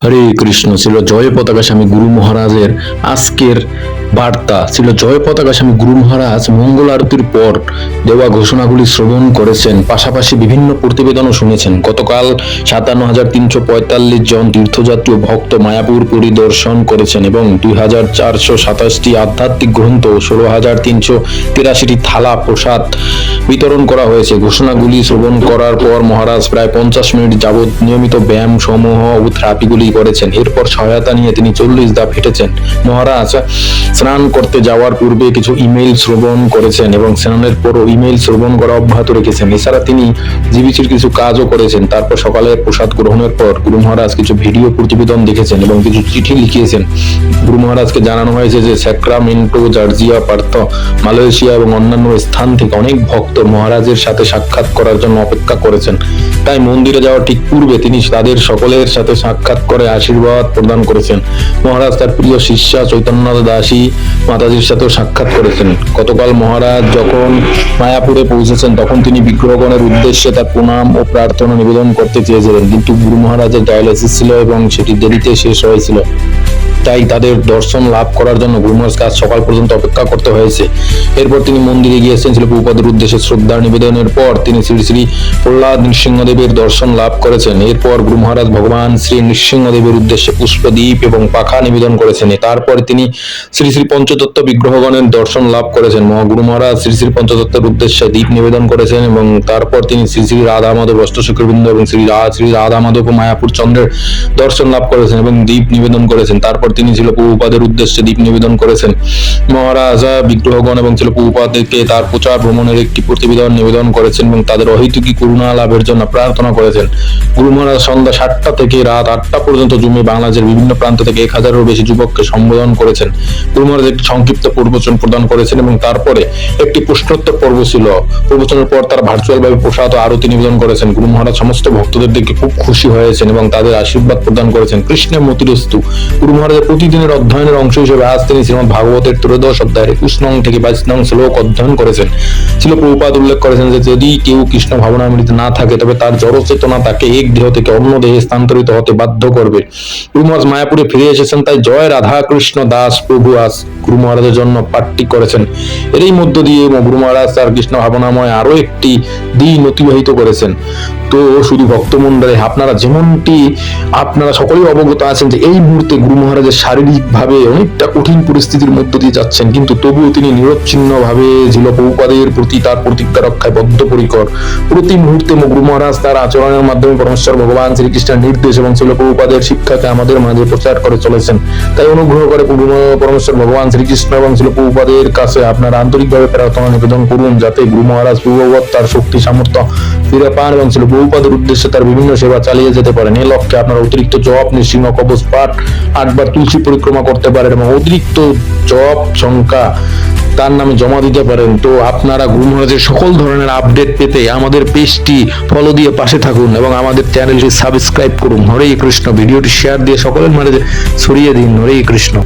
হরে কৃষ্ণ। ছিল জয় পতাকা স্বামী গুরু মহারাজের আজকের বার্তা। ছিল জয় পতাকা স্বামী গুরু মহারাজ মঙ্গল আরতির পর দেওয়া ঘোষণাগুলি শ্রবণ করেছেন, পাশাপাশি বিভিন্ন প্রতিবেদনও শুনেছেন। গতকাল ৫৭,৩৪৫ জন তীর্থযাত্রী ও ভক্ত মায়াপুর পরিদর্শন করেছেন এবং ২,৪২৭টি আধ্যাত্মিক গ্রন্থ ও ১৬,৩৮৩টি থালা প্রসাদ বিতরণ করা হয়েছে। ঘোষণাগুলি শ্রবণ করার পর মহারাজ প্রায় ৫০ মিনিট যাবৎ নিয়মিত ব্যায়াম সমূহ ও থেরাপিগুলি করেছেন। এরপর সহায়তা নিয়ে তিনি ৪০ ধাপ হেঁটেছেন। মহারাজ স্নান করতে যাওয়ার পূর্বে কিছু ইমেইল শ্রবণ করেছেন এবং স্নানের পরও ইমেইল শ্রবণ করা অব্যাহত রেখেছেন। এছাড়া তিনি জিবিসির কিছু কাজও করেছেন। তারপর সকালে প্রসাদ গ্রহণের পর গুরু মহারাজ কিছু ভিডিও প্রতিবেদন দেখেছেন এবং কিছু চিঠি লিখিয়েছেন। গুরু মহারাজকে জানানো হয়েছে যে স্যাক্রামেন্টো, জর্জিয়া, পার্থ, মালয়েশিয়া এবং অন্যান্য স্থান থেকে অনেক ভক্ত মহারাজের সাথে সাক্ষাৎ করার জন্য অপেক্ষা করেছেন। তাই মন্দিরে যাওয়ার ঠিক পূর্বে তিনি তাদের সকলের সাথে সাক্ষাৎ করে আশীর্বাদ প্রদান করেছেন। মহারাজ তার প্রিয় শিষ্যা চৈতন্য দাসী মাতাজির সাথেও সাক্ষাৎ করেছেন। গতকাল মহারাজ যখন মায়াপুরে পৌঁছেছেন তখন তিনি বিগ্রহগণের উদ্দেশ্যে তার প্রণাম ও প্রার্থনা নিবেদন করতে চেয়েছিলেন, কিন্তু গুরু মহারাজের ডায়ালিসিস ছিল এবং সেটি দেরিতে শেষ হয়েছিল। তাই তাদের দর্শন লাভ করার জন্য গুরু মহারাজকে আজ সকাল পর্যন্ত অপেক্ষা করতে হয়েছে। এরপর তিনি মন্দিরে গিয়েছেন। ছিল প্রভুপাদের উদ্দেশ্যে শ্রদ্ধা নিবেদনের পর তিনি শ্রী শ্রী প্রহ্লাদ নৃসিংহদেবের দর্শন লাভ করেছেন। এরপর গুরু মহারাজ ভগবান শ্রী নৃসিংহদেবের উদ্দেশ্যে পুষ্পদীপ এবং পাখা নিবেদন করেছেন। তারপর তিনি শ্রী শ্রী পঞ্চতত্ত্ব বিগ্রহগণের দর্শন লাভ করেছেন। গুরু মহারাজ শ্রী শ্রী পঞ্চতত্ত্বের উদ্দেশ্যে দীপ নিবেদন করেছেন এবং তারপর তিনি শ্রী শ্রী রাধা মাধব অষ্টশকরবৃন্দ এবং শ্রী রাধা মাধব ও মায়াপুর চন্দ্রের দর্শন লাভ করেছেন এবং দীপ নিবেদন করেছেন। তারপর তিনি ছিল প্রভুপাদের উদ্দেশ্যে দীপ নিবেদন করেছেন। মহারাজ বিগ্রহগণ এবং ছিল প্রভুপাদকে তার প্রচার ভ্রমণের একটি প্রতিবেদন নিবেদন করেছেন এবং তাদের অহৈতুকী করুণা লাভের জন্য প্রার্থনা করেছেন। গুরু মহারাজ সন্ধ্যা ৭টা থেকে রাত ৮টা পর্যন্ত জুমে বাংলাদেশের বিভিন্ন প্রান্ত থেকে ১,০০০-এরও বেশি যুবককে সম্বোধন করেছেন। গুরু মহারাজ একটি সংক্ষিপ্ত প্রবচন প্রদান করেছেন এবং তারপরে একটি প্রশ্নোত্তর পর্ব ছিল। প্রবচনের পর তারা ভার্চুয়াল ভাবে প্রসাদ ও আরতি নিবেদন করেছেন। গুরু মহারাজ সমস্ত ভক্তদের দেখে খুব খুশি হয়েছেন এবং তাদের আশীর্বাদ প্রদান করেছেন। কৃষ্ণের মতিরস্তু। গুরু মহারাজের প্রতিদিনের অধ্যয়নের অংশ হিসেবে আজ তিনি শ্রীমদ ভাগবতের ১৩ অধ্যায়ের ২১ নং থেকে ২২ নং শ্লোক অধ্যয়ন করেছেন। ছিল প্রভুপাদ উল্লেখ করেছেন যে যদি কেউ কৃষ্ণ ভাবনামৃতে না থাকে তবে তার জড় চেতনা তাকে এক দেহ থেকে অন্য দেহে স্থানান্তরিত হতে বাধ্য করবে। গুরু মহারাজ মায়াপুরে ফিরে এসেছেন, তাই জয় রাধা কৃষ্ণ দাস প্রভু আজ গুরু মহারাজের জন্য পাঠটি করেছেন। এরই মধ্য দিয়ে গুরু মহারাজ তার কৃষ্ণ ভাবনাময় আরো একটি দিন অতিবাহিত করেছেন। তো শুধু ভক্তমণ্ডলী আপনারা যেমনটি আপনারা সকলেই অবগত আছেন যে এই মুহূর্তে গুরু মহারাজের শারীরিক ভাবে অনেকটা কঠিন পরিস্থিতির মধ্য দিয়ে যাচ্ছেন, কিন্তু তবুও তিনি নিরচ্ছিন্ন ভাবে ছিল প্রভুপাদের প্রতি তার প্রতিজ্ঞা রক্ষায় বদ্ধপরিকর। প্রতি মুহূর্তে গুরু মহারাজ তার আচরণের মাধ্যমে পরমেশ্বর ভগবান শ্রীকৃষ্ণের নির্দেশ এবং ছিল প্রভুপাদের শিক্ষাকে আমাদের মাঝে প্রচার করে চলেছেন। তাই অনুগ্রহ করে পরমেশ্বর ভগবান শ্রীকৃষ্ণ এবং ছিল প্রভুপাদের কাছে আপনারা আন্তরিকভাবে প্রার্থনা নিবেদন করুন যাতে গুরু মহারাজ পূর্ববৎ তার শক্তি সামর্থ্য ফিরে পান এবং ছিল প্রভুপাদের উদ্দেশ্যে তার বিভিন্ন সেবা চালিয়ে যেতে পারেন। এই লক্ষ্যে আপনারা অতিরিক্ত জপ, নৃসিংহ কবচ পাঠ, ৮ বার তুলসী পরিক্রমা করতে পারেন এবং অতিরিক্ত জপ সংখ্যা তার নামে জমা দিতে পারেন। তো আপনারা গুরু মহারাজের সকল ধরনের আপডেট পেতে আমাদের পেজটি ফলো দিয়ে পাশে থাকুন এবং আমাদের চ্যানেলটি সাবস্ক্রাইব করুন। হরে কৃষ্ণ। ভিডিওটি শেয়ার দিয়ে সকলের মাঝে ছড়িয়ে দিন। হরে কৃষ্ণ।